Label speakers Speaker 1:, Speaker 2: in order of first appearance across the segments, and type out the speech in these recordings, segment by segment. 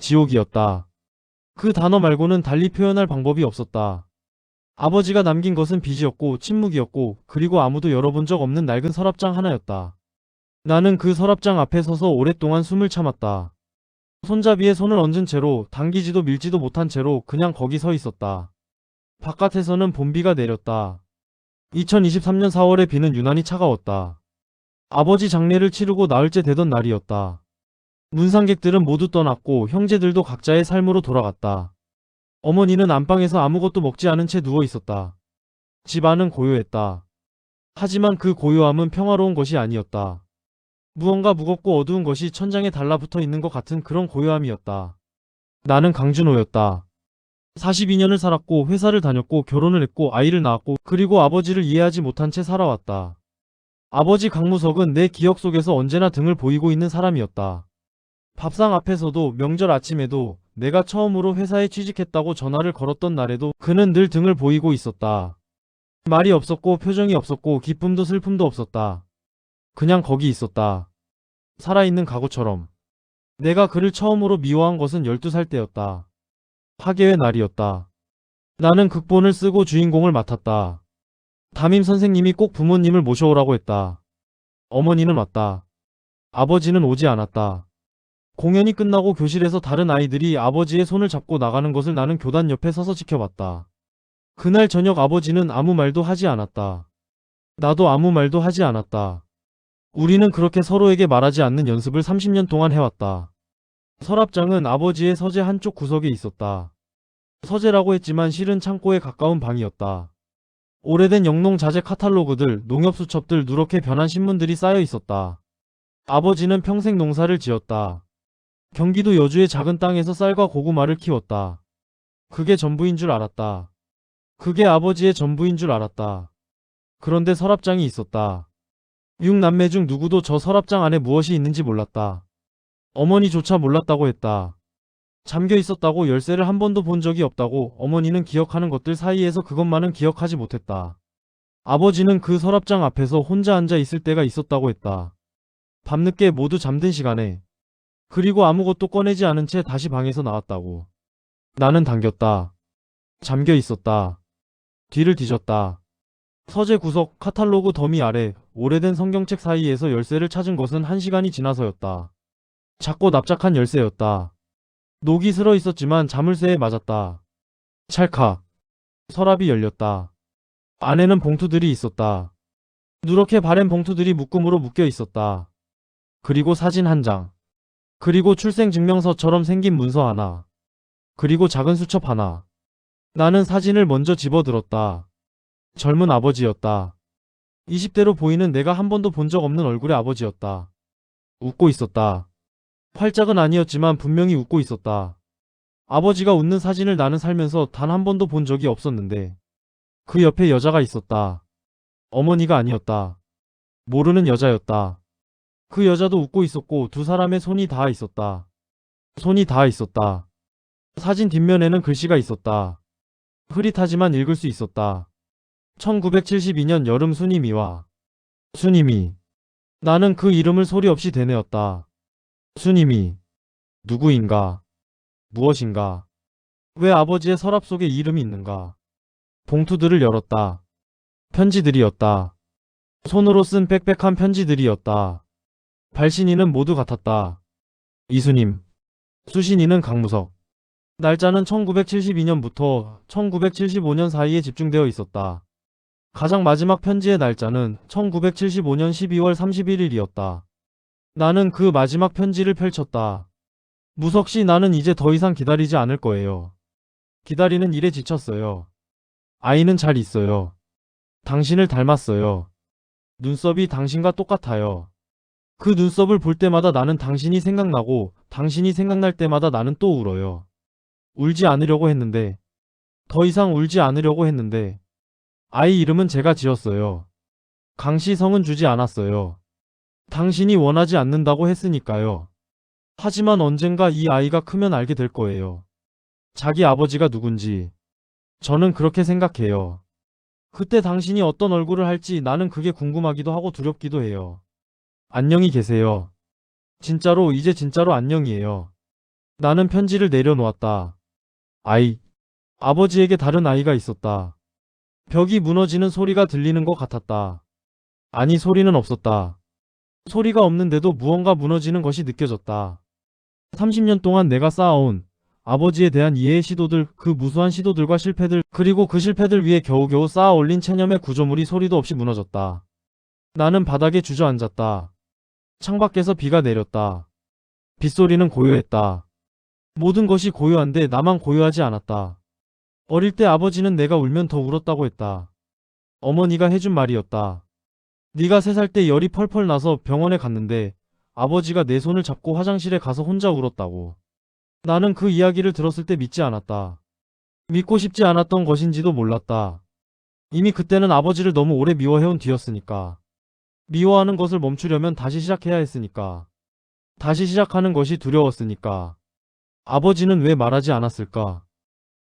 Speaker 1: 지옥이었다. 그 단어 말고는 달리 표현할 방법이 없었다. 아버지가 남긴 것은 빚이었고 침묵이었고 그리고 아무도 열어본 적 없는 낡은 서랍장 하나였다. 나는 그 서랍장 앞에 서서 오랫동안 숨을 참았다. 손잡이에 손을 얹은 채로 당기지도 밀지도 못한 채로 그냥 거기 서 있었다. 바깥에서는 봄비가 내렸다. 2023년 4월의 비는 유난히 차가웠다. 아버지 장례를 치르고 나흘째 되던 날이었다. 문상객들은 모두 떠났고 형제들도 각자의 삶으로 돌아갔다. 어머니는 안방에서 아무것도 먹지 않은 채 누워 있었다. 집 안은 고요했다. 하지만 그 고요함은 평화로운 것이 아니었다. 무언가 무겁고 어두운 것이 천장에 달라붙어 있는 것 같은 그런 고요함이었다. 나는 강준호였다. 42년을 살았고 회사를 다녔고 결혼을 했고 아이를 낳았고 그리고 아버지를 이해하지 못한 채 살아왔다. 아버지 강무석은 내 기억 속에서 언제나 등을 보이고 있는 사람이었다. 밥상 앞에서도 명절 아침에도 내가 처음으로 회사에 취직했다고 전화를 걸었던 날에도 그는 늘 등을 보이고 있었다. 말이 없었고 표정이 없었고 기쁨도 슬픔도 없었다. 그냥 거기 있었다. 살아있는 가구처럼. 내가 그를 처음으로 미워한 것은 12살 때였다. 학예회 날이었다. 나는 극본을 쓰고 주인공을 맡았다. 담임 선생님이 꼭 부모님을 모셔오라고 했다. 어머니는 왔다. 아버지는 오지 않았다. 공연이 끝나고 교실에서 다른 아이들이 아버지의 손을 잡고 나가는 것을 나는 교단 옆에 서서 지켜봤다. 그날 저녁 아버지는 아무 말도 하지 않았다. 나도 아무 말도 하지 않았다. 우리는 그렇게 서로에게 말하지 않는 연습을 30년 동안 해왔다. 서랍장은 아버지의 서재 한쪽 구석에 있었다. 서재라고 했지만 실은 창고에 가까운 방이었다. 오래된 영농 자재 카탈로그들, 농협 수첩들, 누렇게 변한 신문들이 쌓여 있었다. 아버지는 평생 농사를 지었다. 경기도 여주의 작은 땅에서 쌀과 고구마를 키웠다. 그게 전부인 줄 알았다. 그게 아버지의 전부인 줄 알았다. 그런데 서랍장이 있었다. 6남매 중 누구도 저 서랍장 안에 무엇이 있는지 몰랐다. 어머니조차 몰랐다고 했다. 잠겨 있었다고 열쇠를 한 번도 본 적이 없다고 어머니는 기억하는 것들 사이에서 그것만은 기억하지 못했다. 아버지는 그 서랍장 앞에서 혼자 앉아 있을 때가 있었다고 했다. 밤늦게 모두 잠든 시간에. 그리고 아무것도 꺼내지 않은 채 다시 방에서 나왔다고. 나는 당겼다. 잠겨 있었다. 뒤를 뒤졌다. 서재 구석 카탈로그 더미 아래 오래된 성경책 사이에서 열쇠를 찾은 것은 1시간이 지나서였다. 작고 납작한 열쇠였다. 녹이 슬어 있었지만 자물쇠에 맞았다. 찰칵. 서랍이 열렸다. 안에는 봉투들이 있었다. 누렇게 바랜 봉투들이 묶음으로 묶여 있었다. 그리고 사진 한 장. 그리고 출생증명서처럼 생긴 문서 하나. 그리고 작은 수첩 하나. 나는 사진을 먼저 집어들었다. 젊은 아버지였다. 20대로 보이는 내가 한 번도 본 적 없는 얼굴의 아버지였다. 웃고 있었다. 활짝은 아니었지만 분명히 웃고 있었다. 아버지가 웃는 사진을 나는 살면서 단 한 번도 본 적이 없었는데 그 옆에 여자가 있었다. 어머니가 아니었다. 모르는 여자였다. 그 여자도 웃고 있었고 두 사람의 손이 닿아 있었다. 손이 닿아 있었다. 사진 뒷면에는 글씨가 있었다. 흐릿하지만 읽을 수 있었다. 1972년 여름 순이미와 순이미. 나는 그 이름을 소리 없이 되뇌었다. 순이미. 누구인가? 무엇인가? 왜 아버지의 서랍 속에 이름이 있는가? 봉투들을 열었다. 편지들이었다. 손으로 쓴 빽빽한 편지들이었다. 발신인은 모두 같았다. 이수님. 수신인은 강무석. 날짜는 1972년부터 1975년 사이에 집중되어 있었다. 가장 마지막 편지의 날짜는 1975년 12월 31일이었다. 나는 그 마지막 편지를 펼쳤다. 무석씨, 나는 이제 더 이상 기다리지 않을 거예요. 기다리는 일에 지쳤어요. 아이는 잘 있어요. 당신을 닮았어요. 눈썹이 당신과 똑같아요. 그 눈썹을 볼 때마다 나는 당신이 생각나고 당신이 생각날 때마다 나는 또 울어요. 울지 않으려고 했는데, 더 이상 울지 않으려고 했는데, 아이 이름은 제가 지었어요. 강씨 성은 주지 않았어요. 당신이 원하지 않는다고 했으니까요. 하지만 언젠가 이 아이가 크면 알게 될 거예요. 자기 아버지가 누군지. 저는 그렇게 생각해요. 그때 당신이 어떤 얼굴을 할지 나는 그게 궁금하기도 하고 두렵기도 해요. 안녕히 계세요. 진짜로, 이제 진짜로 안녕이에요. 나는 편지를 내려놓았다. 아이. 아버지에게 다른 아이가 있었다. 벽이 무너지는 소리가 들리는 것 같았다. 아니, 소리는 없었다. 소리가 없는데도 무언가 무너지는 것이 느껴졌다. 30년 동안 내가 쌓아온 아버지에 대한 이해의 시도들, 그 무수한 시도들과 실패들, 그리고 그 실패들 위에 겨우겨우 쌓아 올린 체념의 구조물이 소리도 없이 무너졌다. 나는 바닥에 주저앉았다. 창밖에서 비가 내렸다. 빗소리는 고요했다. 모든 것이 고요한데 나만 고요하지 않았다. 어릴 때 아버지는 내가 울면 더 울었다고 했다. 어머니가 해준 말이었다. 네가 3살 때 열이 펄펄 나서 병원에 갔는데 아버지가 내 손을 잡고 화장실에 가서 혼자 울었다고. 나는 그 이야기를 들었을 때 믿지 않았다. 믿고 싶지 않았던 것인지도 몰랐다. 이미 그때는 아버지를 너무 오래 미워해온 뒤였으니까. 미워하는 것을 멈추려면 다시 시작해야 했으니까. 다시 시작하는 것이 두려웠으니까. 아버지는 왜 말하지 않았을까?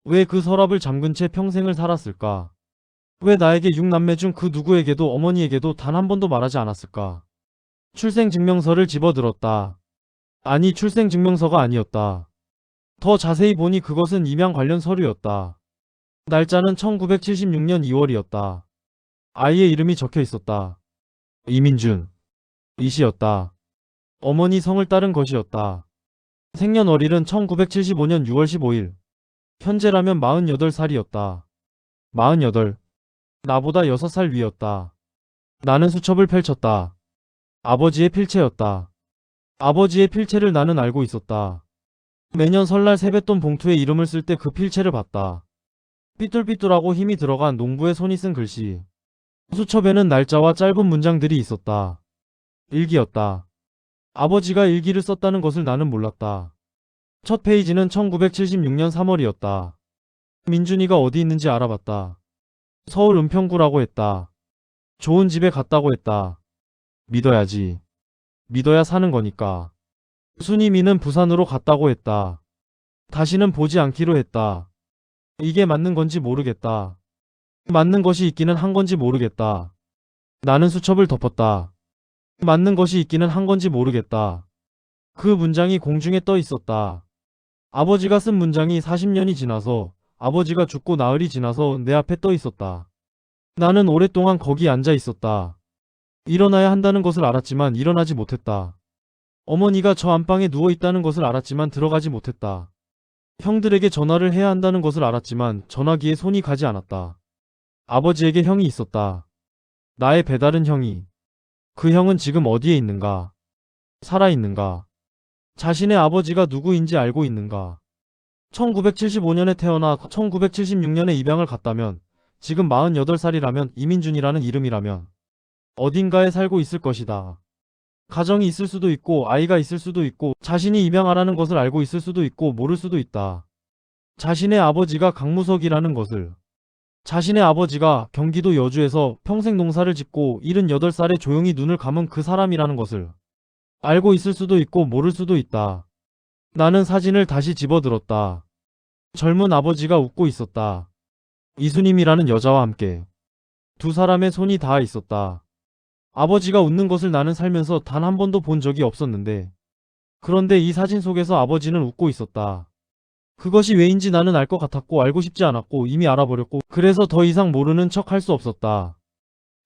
Speaker 1: 왜 그 서랍을 잠근 채 평생을 살았을까? 왜 나에게 6남매 중 그 누구에게도 어머니에게도 단 한 번도 말하지 않았을까? 출생증명서를 집어들었다. 아니, 출생증명서가 아니었다. 더 자세히 보니 그것은 입양 관련 서류였다. 날짜는 1976년 2월이었다. 아이의 이름이 적혀 있었다. 이민준. 이시였다. 어머니 성을 따른 것이었다. 생년월일은 1975년 6월 15일. 현재라면 48살이었다. 48. 나보다 6살 위였다. 나는 수첩을 펼쳤다. 아버지의 필체였다. 아버지의 필체를 나는 알고 있었다. 매년 설날 세뱃돈 봉투에 이름을 쓸 때 그 필체를 봤다. 삐뚤삐뚤하고 힘이 들어간 농부의 손이 쓴 글씨. 수첩에는 날짜와 짧은 문장들이 있었다. 일기였다. 아버지가 일기를 썼다는 것을 나는 몰랐다. 첫 페이지는 1976년 3월이었다. 민준이가 어디 있는지 알아봤다. 서울 은평구라고 했다. 좋은 집에 갔다고 했다. 믿어야지. 믿어야 사는 거니까. 순이미는 부산으로 갔다고 했다. 다시는 보지 않기로 했다. 이게 맞는 건지 모르겠다. 맞는 것이 있기는 한 건지 모르겠다. 나는 수첩을 덮었다. 맞는 것이 있기는 한 건지 모르겠다. 그 문장이 공중에 떠 있었다. 아버지가 쓴 문장이 40년이 지나서, 아버지가 죽고 나흘이 지나서 내 앞에 떠 있었다. 나는 오랫동안 거기 앉아 있었다. 일어나야 한다는 것을 알았지만 일어나지 못했다. 어머니가 저 안방에 누워 있다는 것을 알았지만 들어가지 못했다. 형들에게 전화를 해야 한다는 것을 알았지만 전화기에 손이 가지 않았다. 아버지에게 형이 있었다. 나의 배다른 형이. 그 형은 지금 어디에 있는가? 살아있는가? 자신의 아버지가 누구인지 알고 있는가? 1975년에 태어나 1976년에 입양을 갔다면, 지금 48살이라면, 이민준이라는 이름이라면 어딘가에 살고 있을 것이다. 가정이 있을 수도 있고 아이가 있을 수도 있고 자신이 입양하라는 것을 알고 있을 수도 있고 모를 수도 있다. 자신의 아버지가 강무석이라는 것을, 자신의 아버지가 경기도 여주에서 평생 농사를 짓고 78살에 조용히 눈을 감은 그 사람이라는 것을 알고 있을 수도 있고 모를 수도 있다. 나는 사진을 다시 집어들었다. 젊은 아버지가 웃고 있었다. 이수님이라는 여자와 함께. 두 사람의 손이 닿아 있었다. 아버지가 웃는 것을 나는 살면서 단 한 번도 본 적이 없었는데, 그런데 이 사진 속에서 아버지는 웃고 있었다. 그것이 왜인지 나는 알 것 같았고 알고 싶지 않았고 이미 알아버렸고, 그래서 더 이상 모르는 척 할 수 없었다.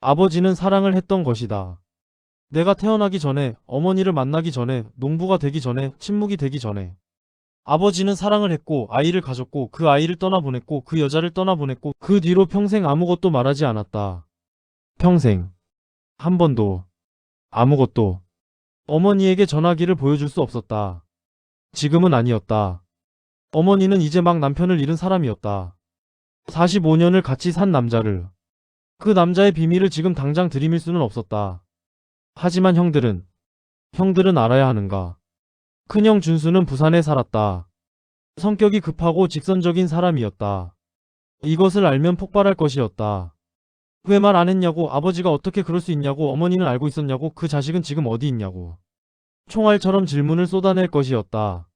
Speaker 1: 아버지는 사랑을 했던 것이다. 내가 태어나기 전에, 어머니를 만나기 전에, 농부가 되기 전에, 친묵이 되기 전에 아버지는 사랑을 했고 아이를 가졌고 그 아이를 떠나보냈고 그 여자를 떠나보냈고 그 뒤로 평생 아무것도 말하지 않았다. 평생. 한 번도. 아무것도. 어머니에게 전화기를 보여줄 수 없었다. 지금은 아니었다. 어머니는 이제 막 남편을 잃은 사람이었다. 45년을 같이 산 남자를. 그 남자의 비밀을 지금 당장 들이밀 수는 없었다. 하지만 형들은 알아야 하는가. 큰형 준수는 부산에 살았다. 성격이 급하고 직선적인 사람이었다. 이것을 알면 폭발할 것이었다. 왜 말 안 했냐고, 아버지가 어떻게 그럴 수 있냐고, 어머니는 알고 있었냐고, 그 자식은 지금 어디 있냐고. 총알처럼 질문을 쏟아낼 것이었다.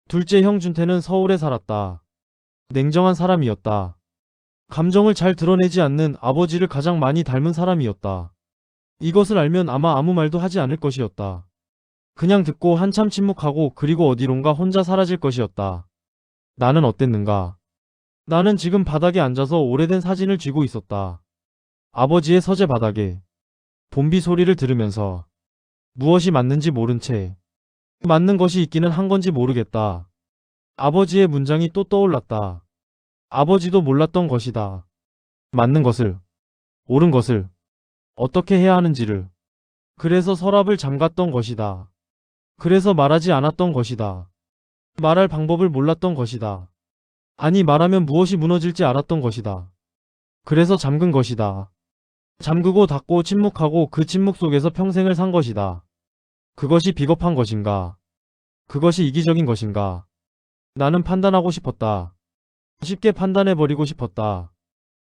Speaker 1: 둘째 형 준태는 서울에 살았다. 냉정한 사람이었다. 감정을 잘 드러내지 않는, 아버지를 가장 많이 닮은 사람이었다. 이것을 알면 아마 아무 말도 하지 않을 것이었다. 그냥 듣고 한참 침묵하고 그리고 어디론가 혼자 사라질 것이었다. 나는 어땠는가? 나는 지금 바닥에 앉아서 오래된 사진을 쥐고 있었다. 아버지의 서재 바닥에 본비 소리를 들으면서 무엇이 맞는지 모른 채 맞는 것이 있기는 한 건지 모르겠다. 아버지의 문장이 또 떠올랐다. 아버지도 몰랐던 것이다. 맞는 것을, 옳은 것을, 어떻게 해야 하는지를. 그래서 서랍을 잠갔던 것이다. 그래서 말하지 않았던 것이다. 말할 방법을 몰랐던 것이다. 아니 말하면 무엇이 무너질지 알았던 것이다. 그래서 잠근 것이다. 잠그고 닫고 침묵하고 그 침묵 속에서 평생을 산 것이다. 그것이 비겁한 것인가? 그것이 이기적인 것인가? 나는 판단하고 싶었다. 쉽게 판단해버리고 싶었다.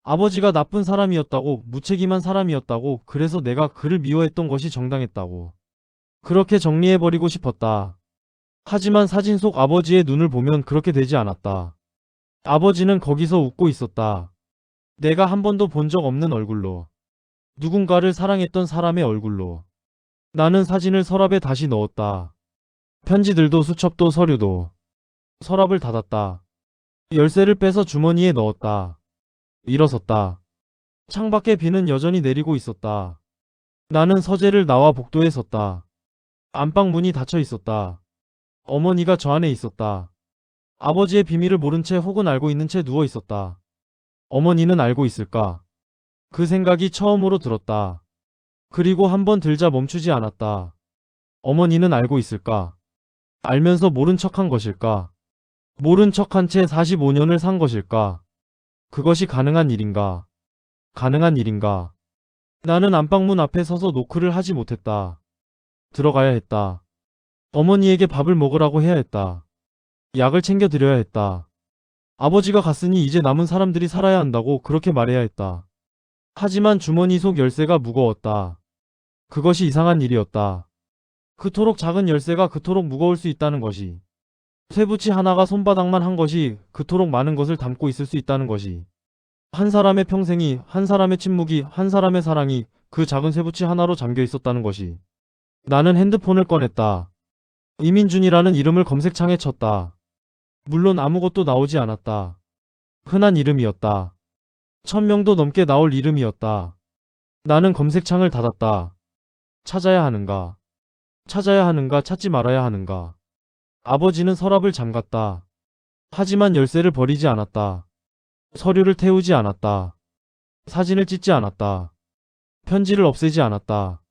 Speaker 1: 아버지가 나쁜 사람이었다고, 무책임한 사람이었다고, 그래서 내가 그를 미워했던 것이 정당했다고. 그렇게 정리해버리고 싶었다. 하지만 사진 속 아버지의 눈을 보면 그렇게 되지 않았다. 아버지는 거기서 웃고 있었다. 내가 한 번도 본 적 없는 얼굴로. 누군가를 사랑했던 사람의 얼굴로. 나는 사진을 서랍에 다시 넣었다. 편지들도 수첩도 서류도. 서랍을 닫았다. 열쇠를 빼서 주머니에 넣었다. 일어섰다. 창밖에 비는 여전히 내리고 있었다. 나는 서재를 나와 복도에 섰다. 안방 문이 닫혀 있었다. 어머니가 저 안에 있었다. 아버지의 비밀을 모른 채 혹은 알고 있는 채 누워 있었다. 어머니는 알고 있을까? 그 생각이 처음으로 들었다. 그리고 한 번 들자 멈추지 않았다. 어머니는 알고 있을까? 알면서 모른 척한 것일까? 모른 척한 채 45년을 산 것일까? 그것이 가능한 일인가? 가능한 일인가? 나는 안방문 앞에 서서 노크를 하지 못했다. 들어가야 했다. 어머니에게 밥을 먹으라고 해야 했다. 약을 챙겨드려야 했다. 아버지가 갔으니 이제 남은 사람들이 살아야 한다고 그렇게 말해야 했다. 하지만 주머니 속 열쇠가 무거웠다. 그것이 이상한 일이었다. 그토록 작은 열쇠가 그토록 무거울 수 있다는 것이. 쇠붙이 하나가 손바닥만 한 것이 그토록 많은 것을 담고 있을 수 있다는 것이. 한 사람의 평생이, 한 사람의 침묵이, 한 사람의 사랑이 그 작은 쇠붙이 하나로 잠겨 있었다는 것이. 나는 핸드폰을 꺼냈다. 이민준이라는 이름을 검색창에 쳤다. 물론 아무것도 나오지 않았다. 흔한 이름이었다. 1000명도 넘게 나올 이름이었다. 나는 검색창을 닫았다. 찾아야 하는가? 찾아야 하는가? 찾지 말아야 하는가? 아버지는 서랍을 잠갔다. 하지만 열쇠를 버리지 않았다. 서류를 태우지 않았다. 사진을 찢지 않았다. 편지를 없애지 않았다.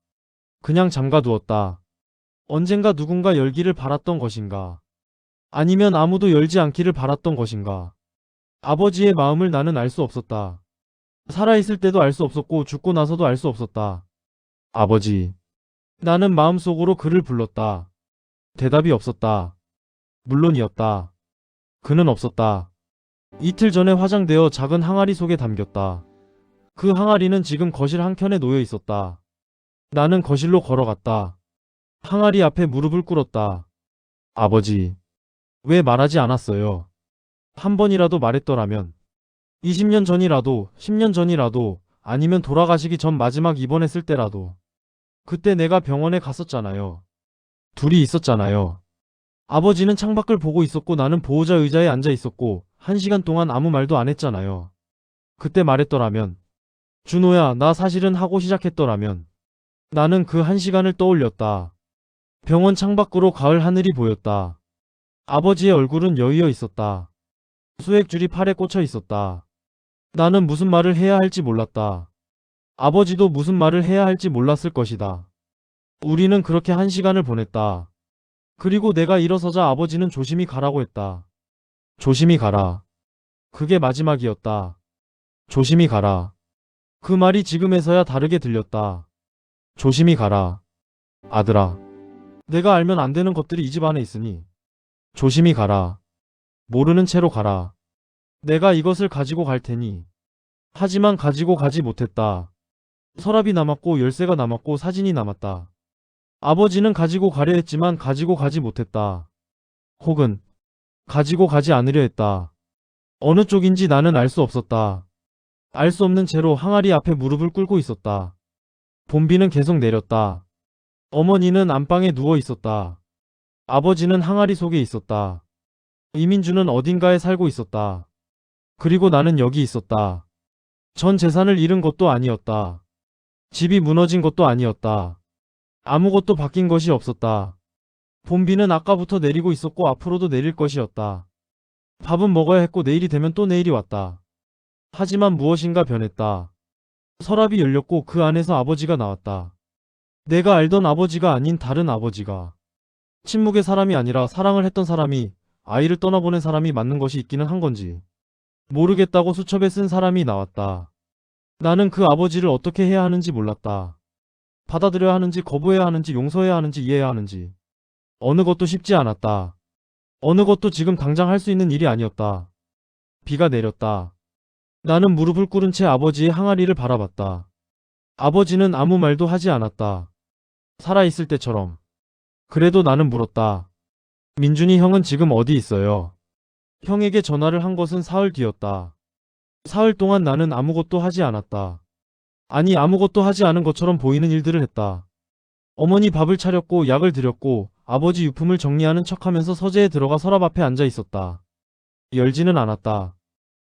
Speaker 1: 그냥 잠가두었다. 언젠가 누군가 열기를 바랐던 것인가? 아니면 아무도 열지 않기를 바랐던 것인가? 아버지의 마음을 나는 알 수 없었다. 살아있을 때도 알 수 없었고 죽고 나서도 알 수 없었다. 아버지. 나는 마음속으로 그를 불렀다. 대답이 없었다. 물론이었다. 그는 없었다. 이틀 전에 화장되어 작은 항아리 속에 담겼다. 그 항아리는 지금 거실 한켠에 놓여 있었다. 나는 거실로 걸어갔다. 항아리 앞에 무릎을 꿇었다. 아버지. 왜 말하지 않았어요? 한 번이라도 말했더라면. 20년 전이라도, 10년 전이라도, 아니면 돌아가시기 전 마지막 입원했을 때라도. 그때 내가 병원에 갔었잖아요. 둘이 있었잖아요. 아버지는 창밖을 보고 있었고 나는 보호자 의자에 앉아 있었고 1시간 동안 아무 말도 안 했잖아요. 그때 말했더라면. 준호야, 나 사실은 하고 시작했더라면. 나는 그 1시간을 떠올렸다. 병원 창밖으로 가을 하늘이 보였다. 아버지의 얼굴은 여위어 있었다. 수액줄이 팔에 꽂혀 있었다. 나는 무슨 말을 해야 할지 몰랐다. 아버지도 무슨 말을 해야 할지 몰랐을 것이다. 우리는 그렇게 1시간을 보냈다. 그리고 내가 일어서자 아버지는 조심히 가라고 했다. 조심히 가라. 그게 마지막이었다. 조심히 가라. 그 말이 지금에서야 다르게 들렸다. 조심히 가라. 아들아. 내가 알면 안 되는 것들이 이 집 안에 있으니. 조심히 가라. 모르는 채로 가라. 내가 이것을 가지고 갈 테니. 하지만 가지고 가지 못했다. 서랍이 남았고 열쇠가 남았고 사진이 남았다. 아버지는 가지고 가려 했지만 가지고 가지 못했다. 혹은 가지고 가지 않으려 했다. 어느 쪽인지 나는 알 수 없었다. 알 수 없는 채로 항아리 앞에 무릎을 꿇고 있었다. 본비는 계속 내렸다. 어머니는 안방에 누워 있었다. 아버지는 항아리 속에 있었다. 이민주는 어딘가에 살고 있었다. 그리고 나는 여기 있었다. 전 재산을 잃은 것도 아니었다. 집이 무너진 것도 아니었다. 아무것도 바뀐 것이 없었다. 봄비는 아까부터 내리고 있었고 앞으로도 내릴 것이었다. 밥은 먹어야 했고 내일이 되면 또 내일이 왔다. 하지만 무엇인가 변했다. 서랍이 열렸고 그 안에서 아버지가 나왔다. 내가 알던 아버지가 아닌 다른 아버지가. 침묵의 사람이 아니라 사랑을 했던 사람이, 아이를 떠나보낸 사람이 맞는 것이 있기는 한 건지 모르겠다고 수첩에 쓴 사람이 나왔다. 나는 그 아버지를 어떻게 해야 하는지 몰랐다. 받아들여야 하는지 거부해야 하는지 용서해야 하는지 이해해야 하는지 어느 것도 쉽지 않았다. 어느 것도 지금 당장 할 수 있는 일이 아니었다. 비가 내렸다. 나는 무릎을 꿇은 채 아버지의 항아리를 바라봤다. 아버지는 아무 말도 하지 않았다. 살아있을 때처럼. 그래도 나는 물었다. 민준이 형은 지금 어디 있어요? 형에게 전화를 한 것은 사흘 뒤였다. 사흘 동안 나는 아무것도 하지 않았다. 아니 아무것도 하지 않은 것처럼 보이는 일들을 했다. 어머니 밥을 차렸고 약을 드렸고 아버지 유품을 정리하는 척하면서 서재에 들어가 서랍 앞에 앉아 있었다. 열지는 않았다.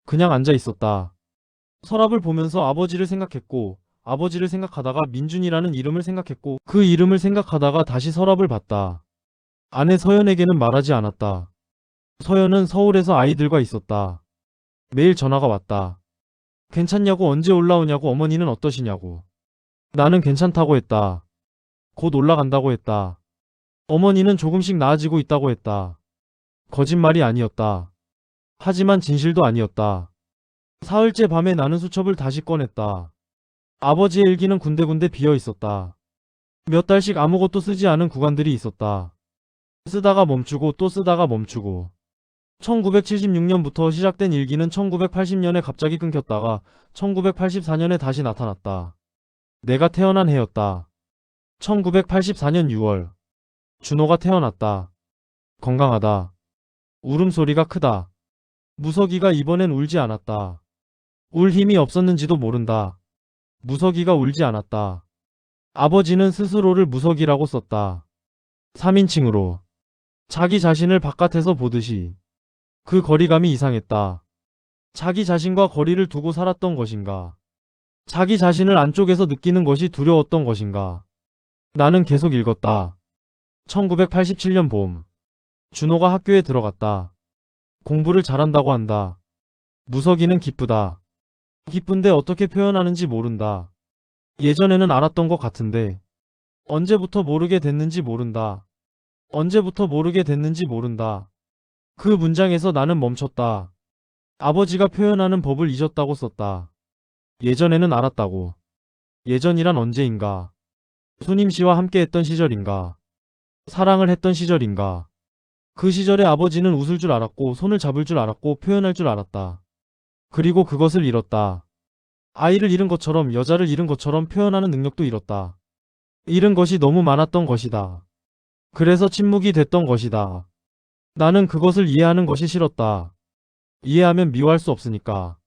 Speaker 1: 그냥 앉아 있었다. 서랍을 보면서 아버지를 생각했고 아버지를 생각하다가 민준이라는 이름을 생각했고 그 이름을 생각하다가 다시 서랍을 봤다. 아내 서연에게는 말하지 않았다. 서연은 서울에서 아이들과 있었다. 매일 전화가 왔다. 괜찮냐고 언제 올라오냐고 어머니는 어떠시냐고. 나는 괜찮다고 했다. 곧 올라간다고 했다. 어머니는 조금씩 나아지고 있다고 했다. 거짓말이 아니었다. 하지만 진실도 아니었다. 사흘째 밤에 나는 수첩을 다시 꺼냈다. 아버지의 일기는 군데군데 비어 있었다. 몇 달씩 아무것도 쓰지 않은 구간들이 있었다. 쓰다가 멈추고 또 쓰다가 멈추고. 1976년부터 시작된 일기는 1980년에 갑자기 끊겼다가 1984년에 다시 나타났다. 내가 태어난 해였다. 1984년 6월. 준호가 태어났다. 건강하다. 울음소리가 크다. 무석이가 이번엔 울지 않았다. 울 힘이 없었는지도 모른다. 무석이가 울지 않았다. 아버지는 스스로를 무석이라고 썼다. 3인칭으로. 자기 자신을 바깥에서 보듯이. 그 거리감이 이상했다. 자기 자신과 거리를 두고 살았던 것인가? 자기 자신을 안쪽에서 느끼는 것이 두려웠던 것인가? 나는 계속 읽었다. 1987년 봄. 준호가 학교에 들어갔다. 공부를 잘한다고 한다. 무석이는 기쁘다. 기쁜데 어떻게 표현하는지 모른다. 예전에는 알았던 것 같은데 언제부터 모르게 됐는지 모른다. 언제부터 모르게 됐는지 모른다. 그 문장에서 나는 멈췄다. 아버지가 표현하는 법을 잊었다고 썼다. 예전에는 알았다고. 예전이란 언제인가? 수님 씨와 함께했던 시절인가? 사랑을 했던 시절인가? 그 시절에 아버지는 웃을 줄 알았고 손을 잡을 줄 알았고 표현할 줄 알았다. 그리고 그것을 잃었다. 아이를 잃은 것처럼 여자를 잃은 것처럼 표현하는 능력도 잃었다. 잃은 것이 너무 많았던 것이다. 그래서 침묵이 됐던 것이다. 나는 그것을 이해하는 것이 싫었다. 이해하면 미워할 수 없으니까.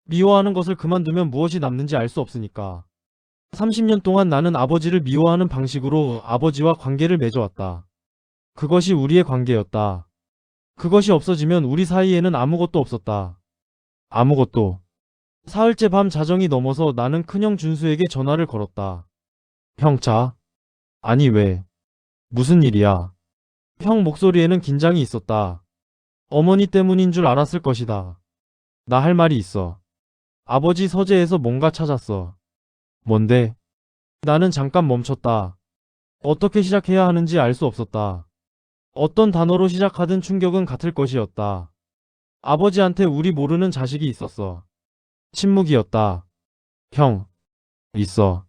Speaker 1: 미워하는 것을 그만두면 무엇이 남는지 알 수 없으니까. 30년 동안 나는 아버지를 미워하는 방식으로 아버지와 관계를 맺어왔다. 그것이 우리의 관계였다. 그것이 없어지면 우리 사이에는 아무것도 없었다. 아무것도. 사흘째 밤 자정이 넘어서 나는 큰형 준수에게 전화를 걸었다. 형 자? 아니 왜? 무슨 일이야? 형 목소리에는 긴장이 있었다. 어머니 때문인 줄 알았을 것이다. 나 할 말이 있어. 아버지 서재에서 뭔가 찾았어. 뭔데? 나는 잠깐 멈췄다. 어떻게 시작해야 하는지 알 수 없었다. 어떤 단어로 시작하든 충격은 같을 것이었다. 아버지한테 우리 모르는 자식이 있었어. 침묵이었다. 형, 있어.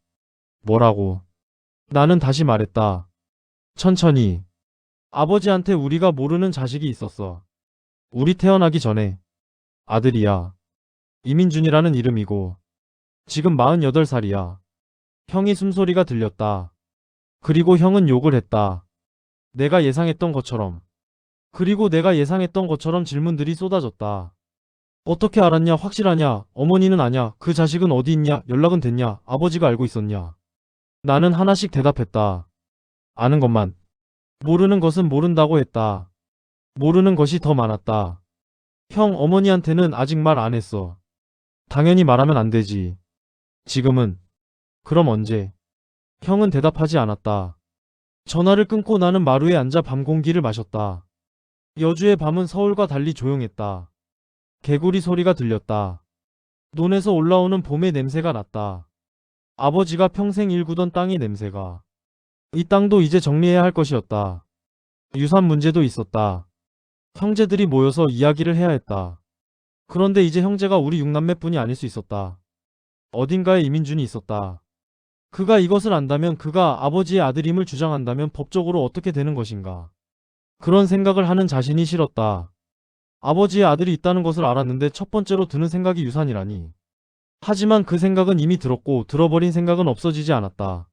Speaker 1: 뭐라고? 나는 다시 말했다. 천천히. 아버지한테 우리가 모르는 자식이 있었어. 우리 태어나기 전에. 아들이야. 이민준이라는 이름이고. 지금 48살이야. 형이 숨소리가 들렸다. 그리고 형은 욕을 했다. 내가 예상했던 것처럼. 그리고 내가 예상했던 것처럼 질문들이 쏟아졌다. 어떻게 알았냐? 확실하냐? 어머니는 아냐? 그 자식은 어디 있냐? 연락은 됐냐? 아버지가 알고 있었냐? 나는 하나씩 대답했다. 아는 것만. 모르는 것은 모른다고 했다. 모르는 것이 더 많았다. 형, 어머니한테는 아직 말 안 했어. 당연히 말하면 안 되지. 지금은. 그럼 언제? 형은 대답하지 않았다. 전화를 끊고 나는 마루에 앉아 밤 공기를 마셨다. 여주의 밤은 서울과 달리 조용했다. 개구리 소리가 들렸다. 논에서 올라오는 봄의 냄새가 났다. 아버지가 평생 일구던 땅의 냄새가. 이 땅도 이제 정리해야 할 것이었다. 유산 문제도 있었다. 형제들이 모여서 이야기를 해야 했다. 그런데 이제 형제가 우리 6남매뿐이 아닐 수 있었다. 어딘가에 이민준이 있었다. 그가 이것을 안다면, 그가 아버지의 아들임을 주장한다면 법적으로 어떻게 되는 것인가. 그런 생각을 하는 자신이 싫었다. 아버지의 아들이 있다는 것을 알았는데 첫 번째로 드는 생각이 유산이라니. 하지만 그 생각은 이미 들었고 들어버린 생각은 없어지지 않았다.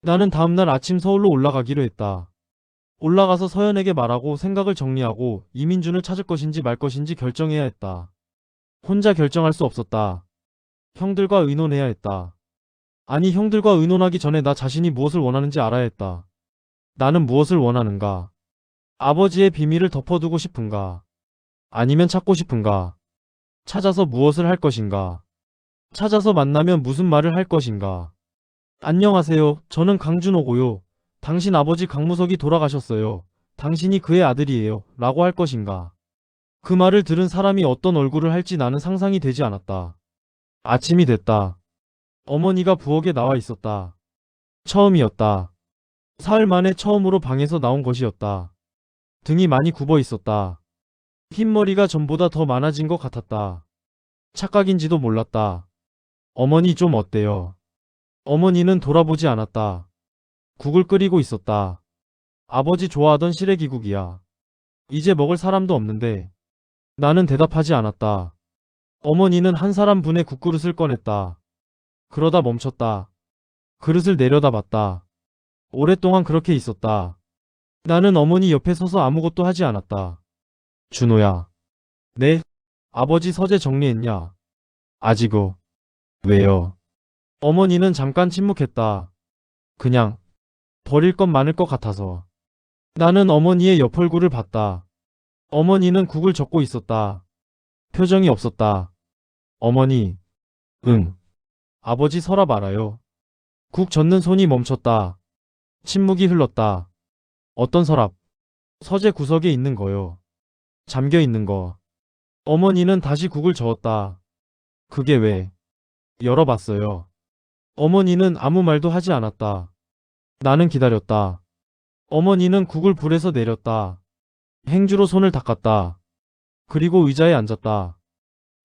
Speaker 1: 나는 다음날 아침 서울로 올라가기로 했다. 올라가서 서연에게 말하고 생각을 정리하고 이민준을 찾을 것인지 말 것인지 결정해야 했다. 혼자 결정할 수 없었다. 형들과 의논해야 했다. 아니, 형들과 의논하기 전에 나 자신이 무엇을 원하는지 알아야 했다. 나는 무엇을 원하는가? 아버지의 비밀을 덮어두고 싶은가? 아니면 찾고 싶은가? 찾아서 무엇을 할 것인가? 찾아서 만나면 무슨 말을 할 것인가? 안녕하세요. 저는 강준호고요. 당신 아버지 강무석이 돌아가셨어요. 당신이 그의 아들이에요. 라고 할 것인가? 그 말을 들은 사람이 어떤 얼굴을 할지 나는 상상이 되지 않았다. 아침이 됐다. 어머니가 부엌에 나와 있었다. 처음이었다. 사흘 만에 처음으로 방에서 나온 것이었다. 등이 많이 굽어 있었다. 흰머리가 전보다 더 많아진 것 같았다. 착각인지도 몰랐다. 어머니 좀 어때요? 어머니는 돌아보지 않았다. 국을 끓이고 있었다. 아버지 좋아하던 시래기국이야. 이제 먹을 사람도 없는데. 나는 대답하지 않았다. 어머니는 한 사람분의 국그릇을 꺼냈다. 그러다 멈췄다. 그릇을 내려다봤다. 오랫동안 그렇게 있었다. 나는 어머니 옆에 서서 아무것도 하지 않았다. 준호야. 네? 아버지 서재 정리했냐? 아직어. 왜요? 어머니는 잠깐 침묵했다. 그냥 버릴 것 많을 것 같아서. 나는 어머니의 옆 얼굴을 봤다. 어머니는 국을 젓고 있었다. 표정이 없었다. 어머니. 응. 아버지 서랍 알아요. 국 젓는 손이 멈췄다. 침묵이 흘렀다. 어떤 서랍? 서재 구석에 있는 거요. 잠겨 있는 거. 어머니는 다시 국을 저었다. 그게 왜? 열어봤어요. 어머니는 아무 말도 하지 않았다. 나는 기다렸다. 어머니는 국을 불에서 내렸다. 행주로 손을 닦았다. 그리고 의자에 앉았다.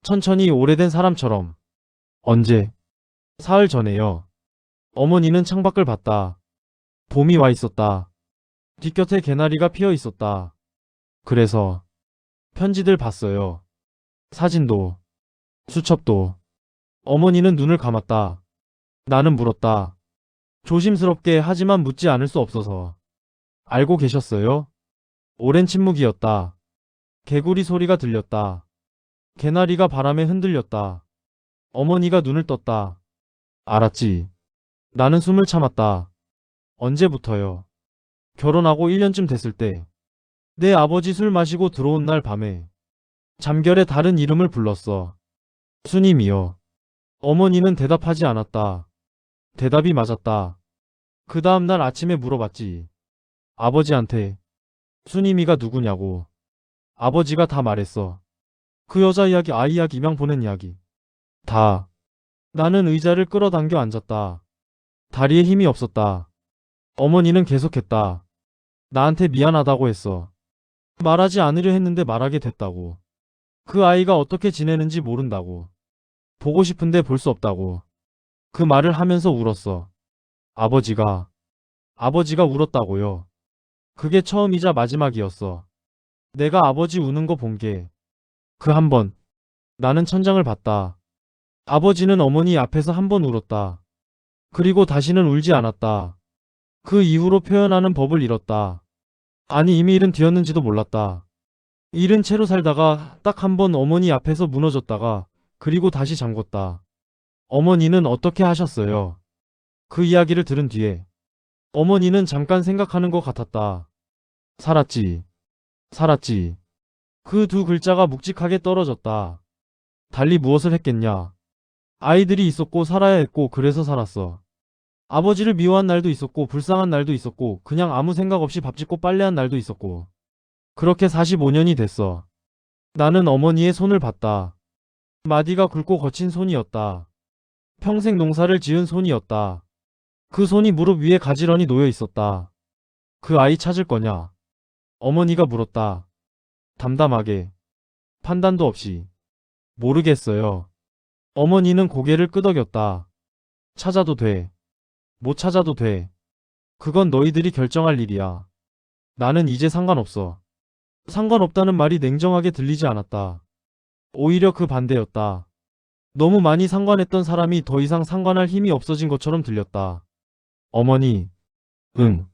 Speaker 1: 천천히 오래된 사람처럼. 언제? 사흘 전에요. 어머니는 창밖을 봤다. 봄이 와 있었다. 뒷곁에 개나리가 피어 있었다. 그래서 편지들 봤어요. 사진도. 수첩도. 어머니는 눈을 감았다. 나는 물었다. 조심스럽게, 하지만 묻지 않을 수 없어서. 알고 계셨어요? 오랜 침묵이었다. 개구리 소리가 들렸다. 개나리가 바람에 흔들렸다. 어머니가 눈을 떴다. 알았지. 나는 숨을 참았다. 언제부터요? 결혼하고 1년쯤 됐을 때. 내 아버지 술 마시고 들어온 날 밤에. 잠결에 다른 이름을 불렀어. 수님이요. 어머니는 대답하지 않았다. 대답이 맞았다. 그 다음 날 아침에 물어봤지. 아버지한테. 수님이가 누구냐고. 아버지가 다 말했어. 그 여자 이야기, 아이 이야기, 입양 보낸 이야기. 다. 나는 의자를 끌어당겨 앉았다. 다리에 힘이 없었다. 어머니는 계속했다. 나한테 미안하다고 했어. 말하지 않으려 했는데 말하게 됐다고. 그 아이가 어떻게 지내는지 모른다고. 보고 싶은데 볼 수 없다고. 그 말을 하면서 울었어. 아버지가 울었다고요. 그게 처음이자 마지막이었어. 내가 아버지 우는 거 본 게. 그 한 번. 나는 천장을 봤다. 아버지는 어머니 앞에서 한 번 울었다. 그리고 다시는 울지 않았다. 그 이후로 표현하는 법을 잃었다. 아니, 이미 일은 뒤였는지도 몰랐다. 잃은 채로 살다가 딱 한 번 어머니 앞에서 무너졌다가 그리고 다시 잠궜다. 어머니는 어떻게 하셨어요? 그 이야기를 들은 뒤에. 어머니는 잠깐 생각하는 것 같았다. 살았지. 살았지. 그 두 글자가 묵직하게 떨어졌다. 달리 무엇을 했겠냐. 아이들이 있었고 살아야 했고 그래서 살았어. 아버지를 미워한 날도 있었고 불쌍한 날도 있었고 그냥 아무 생각 없이 밥 짓고 빨래한 날도 있었고 그렇게 45년이 됐어. 나는 어머니의 손을 봤다. 마디가 굵고 거친 손이었다. 평생 농사를 지은 손이었다. 그 손이 무릎 위에 가지런히 놓여 있었다. 그 아이 찾을 거냐? 어머니가 물었다. 담담하게. 판단도 없이. 모르겠어요. 어머니는 고개를 끄덕였다. 찾아도 돼. 못 찾아도 돼. 그건 너희들이 결정할 일이야. 나는 이제 상관없어. 상관없다는 말이 냉정하게 들리지 않았다. 오히려 그 반대였다. 너무 많이 상관했던 사람이 더 이상 상관할 힘이 없어진 것처럼 들렸다. 어머니. 응.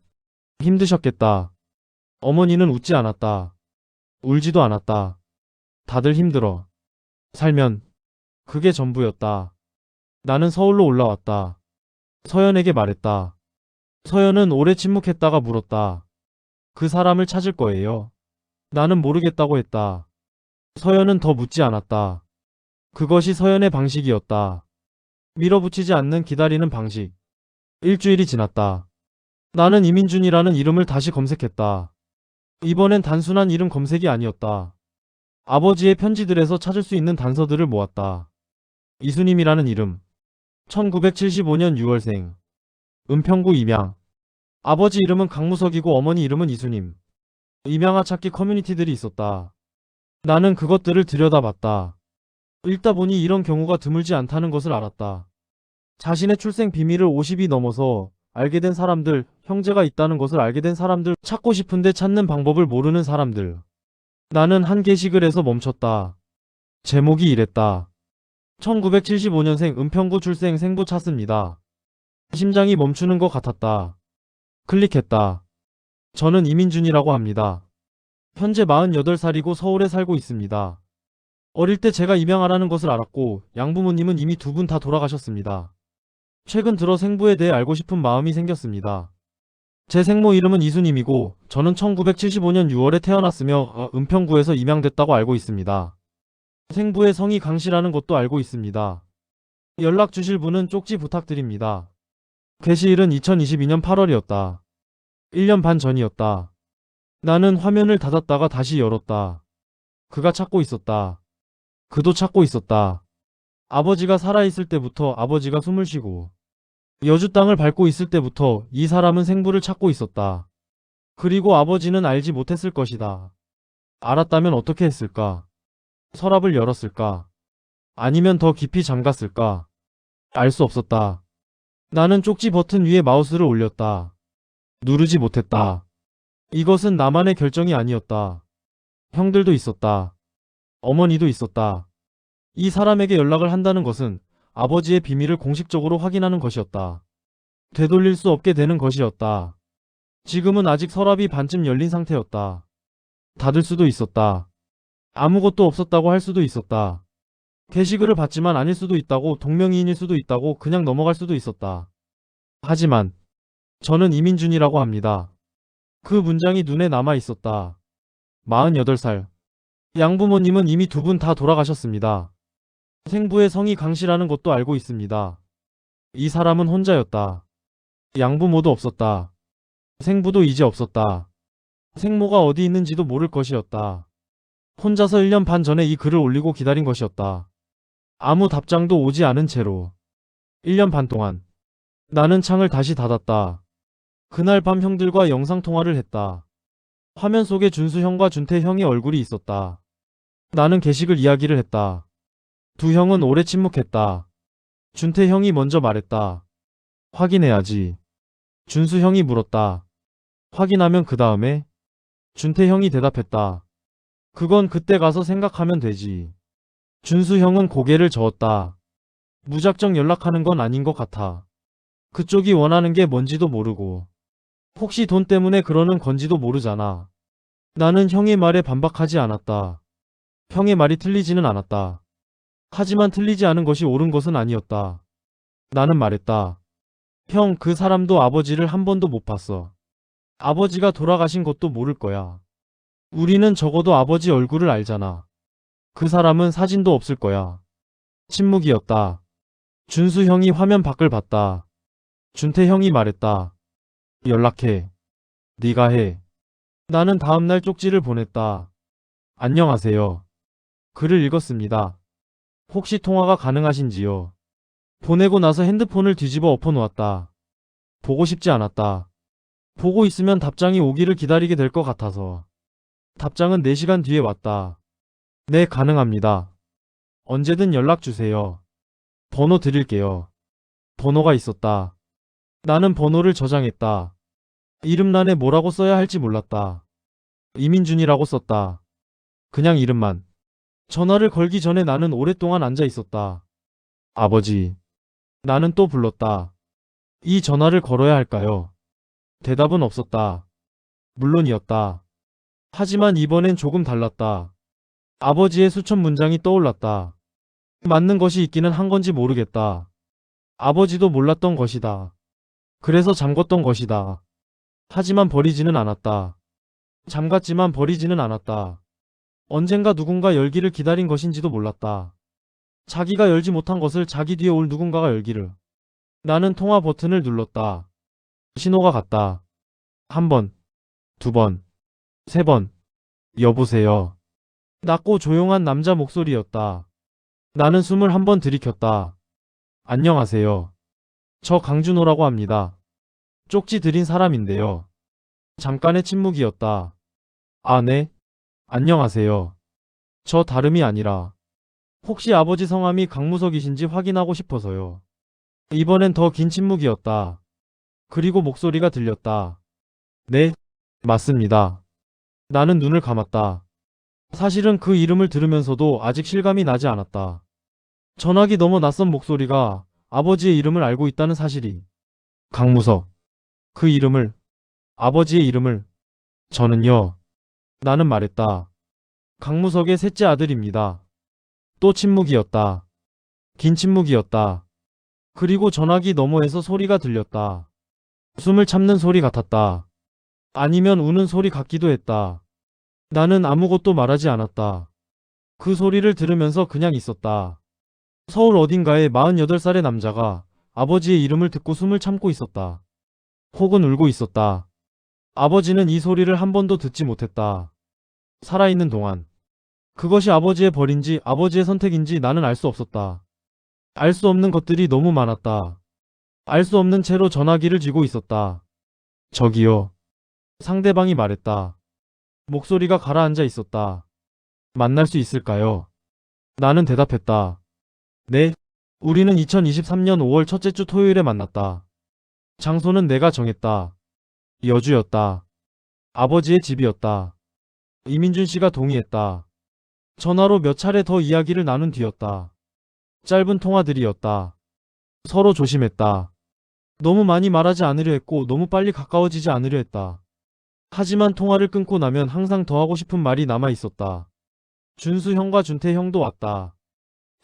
Speaker 1: 힘드셨겠다. 어머니는 웃지 않았다. 울지도 않았다. 다들 힘들어. 살면. 그게 전부였다. 나는 서울로 올라왔다. 서연에게 말했다. 서연은 오래 침묵했다가 물었다. 그 사람을 찾을 거예요. 나는 모르겠다고 했다. 서연은 더 묻지 않았다. 그것이 서연의 방식이었다. 밀어붙이지 않는 기다리는 방식. 일주일이 지났다. 나는 이민준이라는 이름을 다시 검색했다. 이번엔 단순한 이름 검색이 아니었다. 아버지의 편지들에서 찾을 수 있는 단서들을 모았다. 이수님이라는 이름. 1975년 6월생. 은평구 임양. 아버지 이름은 강무석이고 어머니 이름은 이수님. 임양아 찾기 커뮤니티들이 있었다. 나는 그것들을 들여다봤다. 읽다 보니 이런 경우가 드물지 않다는 것을 알았다. 자신의 출생 비밀을 50이 넘어서 알게 된 사람들, 형제가 있다는 것을 알게 된 사람들, 찾고 싶은데 찾는 방법을 모르는 사람들. 나는 한 게시글 에서 멈췄다. 제목이 이랬다. 1975년생 은평구 출생 생부 찾습니다. 심장이 멈추는 것 같았다. 클릭했다. 저는 이민준이라고 합니다. 현재 48살이고 서울에 살고 있습니다. 어릴 때 제가 입양하라는 것을 알았고 양부모님은 이미 두 분 다 돌아가셨습니다. 최근 들어 생부에 대해 알고 싶은 마음이 생겼습니다. 제 생모 이름은 이수님이고 저는 1975년 6월에 태어났으며 은평구에서 입양됐다고 알고 있습니다. 생부의 성이 강씨라는 것도 알고 있습니다. 연락 주실 분은 쪽지 부탁드립니다. 게시일은 2022년 8월이었다. 1년 반 전이었다. 나는 화면을 닫았다가 다시 열었다. 그가 찾고 있었다. 그도 찾고 있었다. 아버지가 살아있을 때부터 아버지가 숨을 쉬고 여주 땅을 밟고 있을 때부터 이 사람은 생부를 찾고 있었다. 그리고 아버지는 알지 못했을 것이다. 알았다면 어떻게 했을까? 서랍을 열었을까? 아니면 더 깊이 잠갔을까? 알 수 없었다. 나는 쪽지 버튼 위에 마우스를 올렸다. 누르지 못했다. 이것은 나만의 결정이 아니었다. 형들도 있었다. 어머니도 있었다. 이 사람에게 연락을 한다는 것은 아버지의 비밀을 공식적으로 확인하는 것이었다. 되돌릴 수 없게 되는 것이었다. 지금은 아직 서랍이 반쯤 열린 상태였다. 닫을 수도 있었다. 아무것도 없었다고 할 수도 있었다. 게시글을 봤지만 아닐 수도 있다고, 동명이인일 수도 있다고, 그냥 넘어갈 수도 있었다. 하지만 저는 이민준이라고 합니다. 그 문장이 눈에 남아 있었다. 48살. 양부모님은 이미 두 분 다 돌아가셨습니다. 생부의 성이 강씨라는 것도 알고 있습니다. 이 사람은 혼자였다. 양부모도 없었다. 생부도 이제 없었다. 생모가 어디 있는지도 모를 것이었다. 혼자서 1년 반 전에 이 글을 올리고 기다린 것이었다. 아무 답장도 오지 않은 채로. 1년 반 동안. 나는 창을 다시 닫았다. 그날 밤 형들과 영상통화를 했다. 화면 속에 준수 형과 준태 형의 얼굴이 있었다. 나는 게시글 이야기를 했다. 두 형은 오래 침묵했다. 준태 형이 먼저 말했다. 확인해야지. 준수 형이 물었다. 확인하면 그 다음에? 준태 형이 대답했다. 그건 그때 가서 생각하면 되지. 준수 형은 고개를 저었다. 무작정 연락하는 건 아닌 것 같아. 그쪽이 원하는 게 뭔지도 모르고. 혹시 돈 때문에 그러는 건지도 모르잖아. 나는 형의 말에 반박하지 않았다. 형의 말이 틀리지는 않았다. 하지만 틀리지 않은 것이 옳은 것은 아니었다. 나는 말했다. 형, 그 사람도 아버지를 한 번도 못 봤어. 아버지가 돌아가신 것도 모를 거야. 우리는 적어도 아버지 얼굴을 알잖아. 그 사람은 사진도 없을 거야. 침묵이었다. 준수 형이 화면 밖을 봤다. 준태 형이 말했다. 연락해. 네가 해. 나는 다음날 쪽지를 보냈다. 안녕하세요. 글을 읽었습니다. 혹시 통화가 가능하신지요? 보내고 나서 핸드폰을 뒤집어 엎어놓았다. 보고 싶지 않았다. 보고 있으면 답장이 오기를 기다리게 될 것 같아서. 답장은 4시간 뒤에 왔다. 네, 가능합니다. 언제든 연락 주세요. 번호 드릴게요. 번호가 있었다. 나는 번호를 저장했다. 이름란에 뭐라고 써야 할지 몰랐다. 이민준이라고 썼다. 그냥 이름만. 전화를 걸기 전에 나는 오랫동안 앉아 있었다. 아버지. 나는 또 불렀다. 이 전화를 걸어야 할까요? 대답은 없었다. 물론이었다. 하지만 이번엔 조금 달랐다. 아버지의 수천 문장이 떠올랐다. 맞는 것이 있기는 한 건지 모르겠다. 아버지도 몰랐던 것이다. 그래서 잠궜던 것이다. 하지만 버리지는 않았다. 잠갔지만 버리지는 않았다. 언젠가 누군가 열기를 기다린 것인지도 몰랐다. 자기가 열지 못한 것을 자기 뒤에 올 누군가가 열기를. 나는 통화 버튼을 눌렀다. 신호가 갔다. 1번, 2번, 3번. 여보세요. 낮고 조용한 남자 목소리였다. 나는 숨을 한 번 들이켰다. 안녕하세요. 저 강준호라고 합니다. 쪽지 드린 사람인데요. 잠깐의 침묵이었다. 아, 네. 안녕하세요. 저 다름이 아니라 혹시 아버지 성함이 강무석이신지 확인하고 싶어서요. 이번엔 더 긴 침묵이었다. 그리고 목소리가 들렸다. 네, 맞습니다. 나는 눈을 감았다. 사실은 그 이름을 들으면서도 아직 실감이 나지 않았다. 전화기 너머 낯선 목소리가 아버지의 이름을 알고 있다는 사실이. 강무석. 그 이름을, 아버지의 이름을. 저는요. 나는 말했다. 강무석의 셋째 아들입니다. 또 침묵이었다. 긴 침묵이었다. 그리고 전화기 너머에서 소리가 들렸다. 숨을 참는 소리 같았다. 아니면 우는 소리 같기도 했다. 나는 아무것도 말하지 않았다. 그 소리를 들으면서 그냥 있었다. 서울 어딘가에 48살의 남자가 아버지의 이름을 듣고 숨을 참고 있었다. 혹은 울고 있었다. 아버지는 이 소리를 한 번도 듣지 못했다. 살아있는 동안. 그것이 아버지의 벌인지 아버지의 선택인지 나는 알 수 없었다. 알 수 없는 것들이 너무 많았다. 알 수 없는 채로 전화기를 쥐고 있었다. 저기요. 상대방이 말했다. 목소리가 가라앉아 있었다. 만날 수 있을까요? 나는 대답했다. 네. 우리는 2023년 5월 첫째 주 토요일에 만났다. 장소는 내가 정했다. 여주였다. 아버지의 집이었다. 이민준 씨가 동의했다. 전화로 몇 차례 더 이야기를 나눈 뒤였다. 짧은 통화들이었다. 서로 조심했다. 너무 많이 말하지 않으려 했고 너무 빨리 가까워지지 않으려 했다. 하지만 통화를 끊고 나면 항상 더 하고 싶은 말이 남아 있었다. 준수 형과 준태 형도 왔다.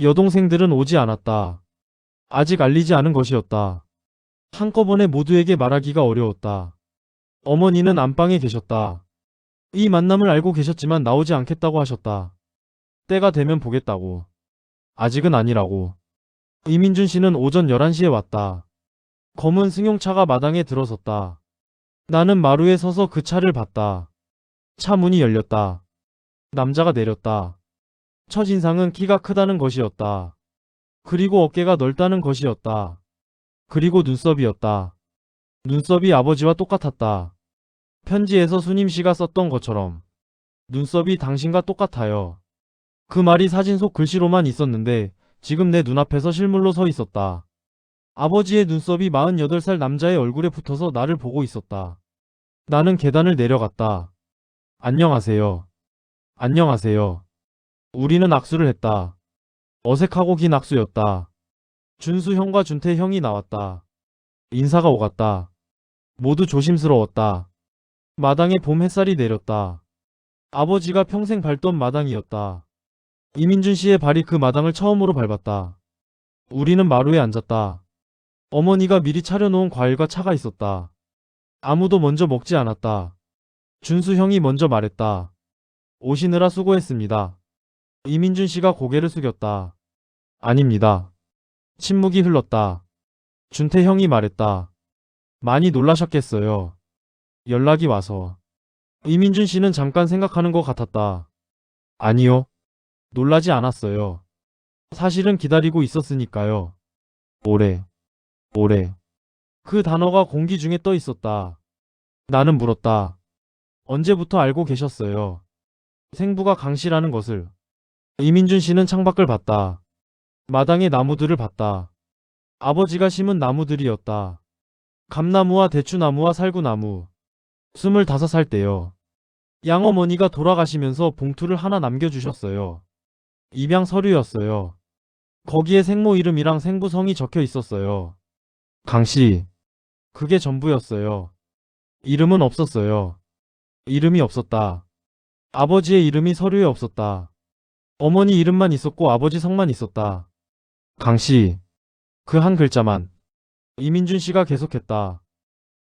Speaker 1: 여동생들은 오지 않았다. 아직 알리지 않은 것이었다. 한꺼번에 모두에게 말하기가 어려웠다. 어머니는 안방에 계셨다. 이 만남을 알고 계셨지만 나오지 않겠다고 하셨다. 때가 되면 보겠다고. 아직은 아니라고. 이민준 씨는 오전 11시에 왔다. 검은 승용차가 마당에 들어섰다. 나는 마루에 서서 그 차를 봤다. 차 문이 열렸다. 남자가 내렸다. 첫인상은 키가 크다는 것이었다. 그리고 어깨가 넓다는 것이었다. 그리고 눈썹이었다. 눈썹이 아버지와 똑같았다. 편지에서 수님 씨가 썼던 것처럼. 눈썹이 당신과 똑같아요. 그 말이 사진 속 글씨로만 있었는데 지금 내 눈앞에서 실물로 서 있었다. 아버지의 눈썹이 48살 남자의 얼굴에 붙어서 나를 보고 있었다. 나는 계단을 내려갔다. 안녕하세요. 안녕하세요. 우리는 악수를 했다. 어색하고 긴 악수였다. 준수 형과 준태 형이 나왔다. 인사가 오갔다. 모두 조심스러웠다. 마당에 봄 햇살이 내렸다. 아버지가 평생 밟던 마당이었다. 이민준 씨의 발이 그 마당을 처음으로 밟았다. 우리는 마루에 앉았다. 어머니가 미리 차려놓은 과일과 차가 있었다. 아무도 먼저 먹지 않았다. 준수 형이 먼저 말했다. 오시느라 수고했습니다. 이민준 씨가 고개를 숙였다. 아닙니다. 침묵이 흘렀다. 준태 형이 말했다. 많이 놀라셨겠어요. 연락이 와서. 이민준 씨는 잠깐 생각하는 것 같았다. 아니요. 놀라지 않았어요. 사실은 기다리고 있었으니까요. 오래, 오래. 그 단어가 공기 중에 떠 있었다. 나는 물었다. 언제부터 알고 계셨어요? 생부가 강 씨라는 것을. 이민준 씨는 창밖을 봤다. 마당의 나무들을 봤다. 아버지가 심은 나무들이었다. 감나무와 대추나무와 살구나무. 25살 때요. 양어머니가 돌아가시면서 봉투를 하나 남겨주셨어요. 입양 서류였어요. 거기에 생모 이름이랑 생부 성이 적혀 있었어요. 강씨. 그게 전부였어요. 이름은 없었어요. 이름이 없었다. 아버지의 이름이 서류에 없었다. 어머니 이름만 있었고 아버지 성만 있었다. 강씨. 그 한 글자만. 이민준 씨가 계속했다.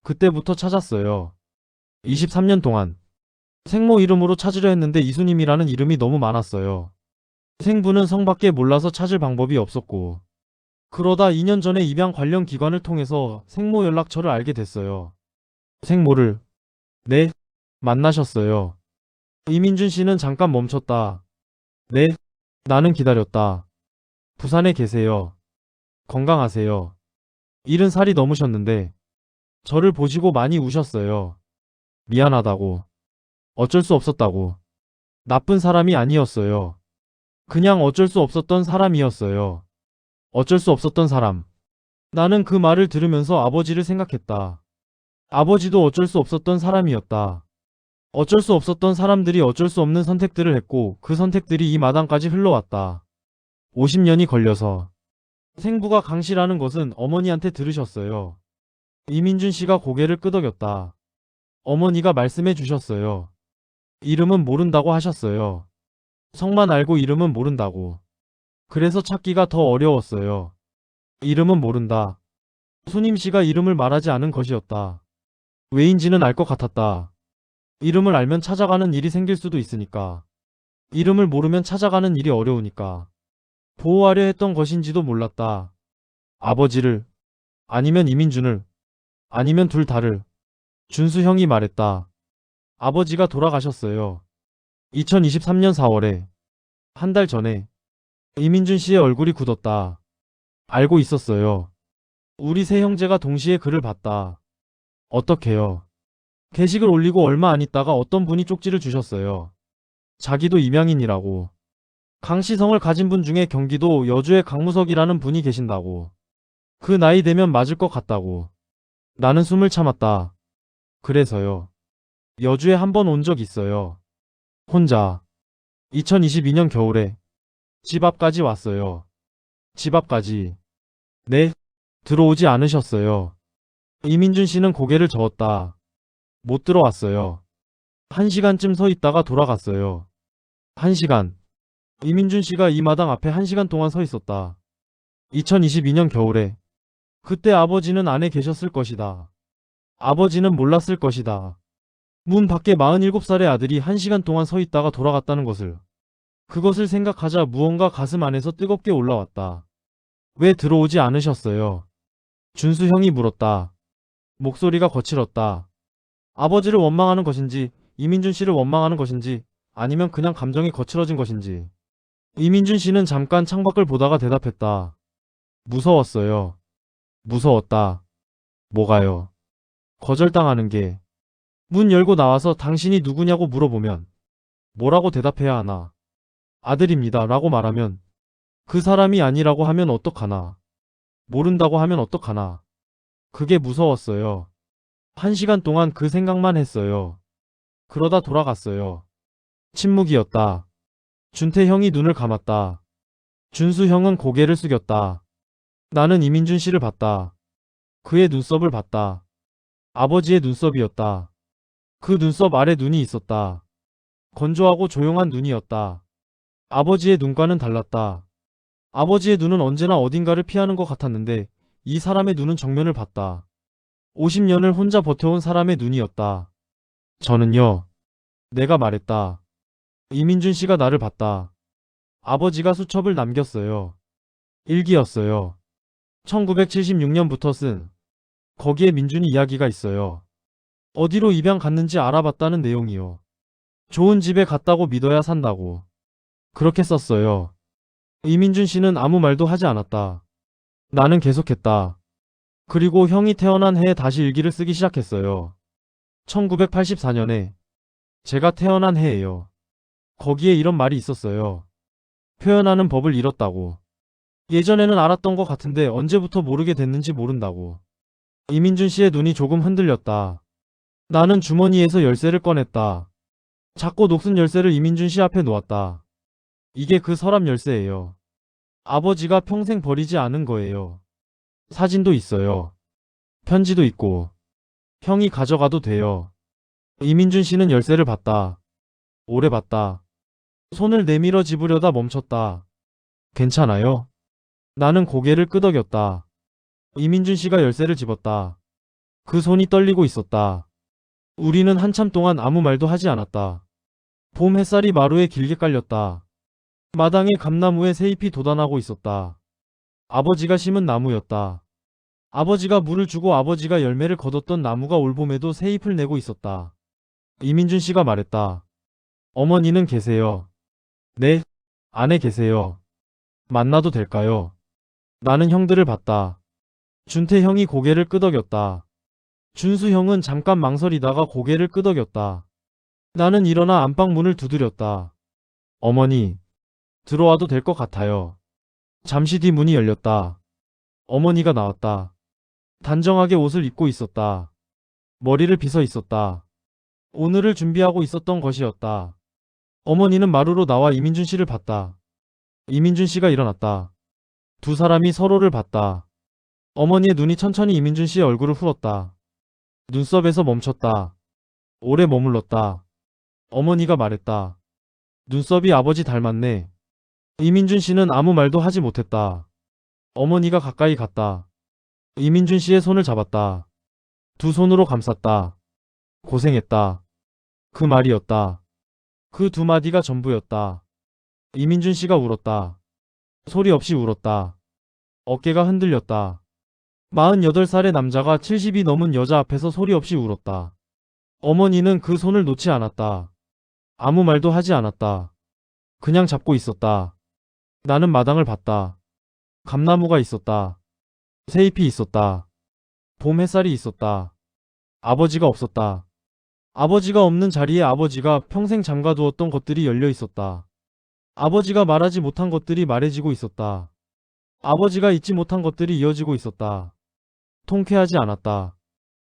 Speaker 1: 그때부터 찾았어요. 23년 동안. 생모 이름으로 찾으려 했는데 이수님이라는 이름이 너무 많았어요. 생부는 성밖에 몰라서 찾을 방법이 없었고. 그러다 2년 전에 입양 관련 기관을 통해서 생모 연락처를 알게 됐어요. 생모를. 네. 만나셨어요. 이민준 씨는 잠깐 멈췄다. 네. 나는 기다렸다. 부산에 계세요. 건강하세요. 70살이 넘으셨는데 저를 보시고 많이 우셨어요. 미안하다고. 어쩔 수 없었다고. 나쁜 사람이 아니었어요. 그냥 어쩔 수 없었던 사람이었어요. 어쩔 수 없었던 사람. 나는 그 말을 들으면서 아버지를 생각했다. 아버지도 어쩔 수 없었던 사람이었다. 어쩔 수 없었던 사람들이 어쩔 수 없는 선택들을 했고 그 선택들이 이 마당까지 흘러왔다. 50년이 걸려서. 생부가 강씨라는 것은 어머니한테 들으셨어요. 이민준 씨가 고개를 끄덕였다. 어머니가 말씀해 주셨어요. 이름은 모른다고 하셨어요. 성만 알고 이름은 모른다고. 그래서 찾기가 더 어려웠어요. 이름은 모른다. 손임 씨가 이름을 말하지 않은 것이었다. 왜인지는 알 것 같았다. 이름을 알면 찾아가는 일이 생길 수도 있으니까. 이름을 모르면 찾아가는 일이 어려우니까. 보호하려 했던 것인지도 몰랐다. 아버지를, 아니면 이민준을, 아니면 둘 다를. 준수 형이 말했다. 아버지가 돌아가셨어요. 2023년 4월에. 한 달 전에. 이민준 씨의 얼굴이 굳었다. 알고 있었어요. 우리 세 형제가 동시에 글을 봤다. 어떡해요. 게시글 올리고 얼마 안 있다가 어떤 분이 쪽지를 주셨어요. 자기도 입양인이라고. 강씨성을 가진 분 중에 경기도 여주의 강무석이라는 분이 계신다고. 그 나이 되면 맞을 것 같다고. 나는 숨을 참았다. 그래서요. 여주에 한 번 온 적 있어요. 혼자. 2022년 겨울에. 집 앞까지 왔어요. 집 앞까지. 네. 들어오지 않으셨어요. 이민준 씨는 고개를 저었다. 못 들어왔어요. 1시간쯤 서 있다가 돌아갔어요. 1시간. 이민준 씨가 이 마당 앞에 1시간 동안 서 있었다. 2022년 겨울에. 그때 아버지는 안에 계셨을 것이다. 아버지는 몰랐을 것이다. 문 밖에 47살의 아들이 1시간 동안 서 있다가 돌아갔다는 것을. 그것을 생각하자 무언가 가슴 안에서 뜨겁게 올라왔다. 왜 들어오지 않으셨어요? 준수 형이 물었다. 목소리가 거칠었다. 아버지를 원망하는 것인지, 이민준 씨를 원망하는 것인지, 아니면 그냥 감정이 거칠어진 것인지. 이민준 씨는 잠깐 창밖을 보다가 대답했다. 무서웠어요. 무서웠다. 뭐가요? 거절당하는 게. 문 열고 나와서 당신이 누구냐고 물어보면 뭐라고 대답해야 하나? 아들입니다 라고 말하면 그 사람이 아니라고 하면 어떡하나? 모른다고 하면 어떡하나? 그게 무서웠어요. 1시간 동안 그 생각만 했어요. 그러다 돌아갔어요. 침묵이었다. 준태 형이 눈을 감았다. 준수 형은 고개를 숙였다. 나는 이민준 씨를 봤다. 그의 눈썹을 봤다. 아버지의 눈썹이었다. 그 눈썹 아래 눈이 있었다. 건조하고 조용한 눈이었다. 아버지의 눈과는 달랐다. 아버지의 눈은 언제나 어딘가를 피하는 것 같았는데 이 사람의 눈은 정면을 봤다. 50년을 혼자 버텨온 사람의 눈이었다. 저는요. 내가 말했다. 이민준 씨가 나를 봤다. 아버지가 수첩을 남겼어요. 일기였어요. 1976년부터 쓴. 거기에 민준이 이야기가 있어요. 어디로 입양 갔는지 알아봤다는 내용이요. 좋은 집에 갔다고 믿어야 산다고. 그렇게 썼어요. 이민준 씨는 아무 말도 하지 않았다. 나는 계속했다. 그리고 형이 태어난 해에 다시 일기를 쓰기 시작했어요. 1984년에 제가 태어난 해예요. 거기에 이런 말이 있었어요. 표현하는 법을 잃었다고. 예전에는 알았던 것 같은데 언제부터 모르게 됐는지 모른다고. 이민준 씨의 눈이 조금 흔들렸다. 나는 주머니에서 열쇠를 꺼냈다. 작고 녹슨 열쇠를 이민준 씨 앞에 놓았다. 이게 그 서랍 열쇠예요. 아버지가 평생 버리지 않은 거예요. 사진도 있어요. 편지도 있고. 형이 가져가도 돼요. 이민준 씨는 열쇠를 봤다. 오래 봤다. 손을 내밀어 집으려다 멈췄다. 괜찮아요? 나는 고개를 끄덕였다. 이민준 씨가 열쇠를 집었다. 그 손이 떨리고 있었다. 우리는 한참 동안 아무 말도 하지 않았다. 봄 햇살이 마루에 길게 깔렸다. 마당에 감나무에 새잎이 돋아나고 있었다. 아버지가 심은 나무였다. 아버지가 물을 주고 아버지가 열매를 거뒀던 나무가 올봄에도 새잎을 내고 있었다. 이민준 씨가 말했다. 어머니는 계세요. 네, 안에 계세요. 만나도 될까요? 나는 형들을 봤다. 준태 형이 고개를 끄덕였다. 준수 형은 잠깐 망설이다가 고개를 끄덕였다. 나는 일어나 안방 문을 두드렸다. 어머니, 들어와도 될 것 같아요. 잠시 뒤 문이 열렸다. 어머니가 나왔다. 단정하게 옷을 입고 있었다. 머리를 빗어 있었다. 오늘을 준비하고 있었던 것이었다. 어머니는 마루로 나와 이민준 씨를 봤다. 이민준 씨가 일어났다. 두 사람이 서로를 봤다. 어머니의 눈이 천천히 이민준 씨의 얼굴을 풀었다. 눈썹에서 멈췄다. 오래 머물렀다. 어머니가 말했다. 눈썹이 아버지 닮았네. 이민준 씨는 아무 말도 하지 못했다. 어머니가 가까이 갔다. 이민준 씨의 손을 잡았다. 두 손으로 감쌌다. 고생했다. 그 말이었다. 그 두 마디가 전부였다. 이민준 씨가 울었다. 소리 없이 울었다. 어깨가 흔들렸다. 48살의 남자가 70이 넘은 여자 앞에서 소리 없이 울었다. 어머니는 그 손을 놓지 않았다. 아무 말도 하지 않았다. 그냥 잡고 있었다. 나는 마당을 봤다. 감나무가 있었다. 새잎이 있었다. 봄 햇살이 있었다. 아버지가 없었다. 아버지가 없는 자리에 아버지가 평생 잠가두었던 것들이 열려 있었다. 아버지가 말하지 못한 것들이 말해지고 있었다. 아버지가 잊지 못한 것들이 이어지고 있었다. 통쾌하지 않았다.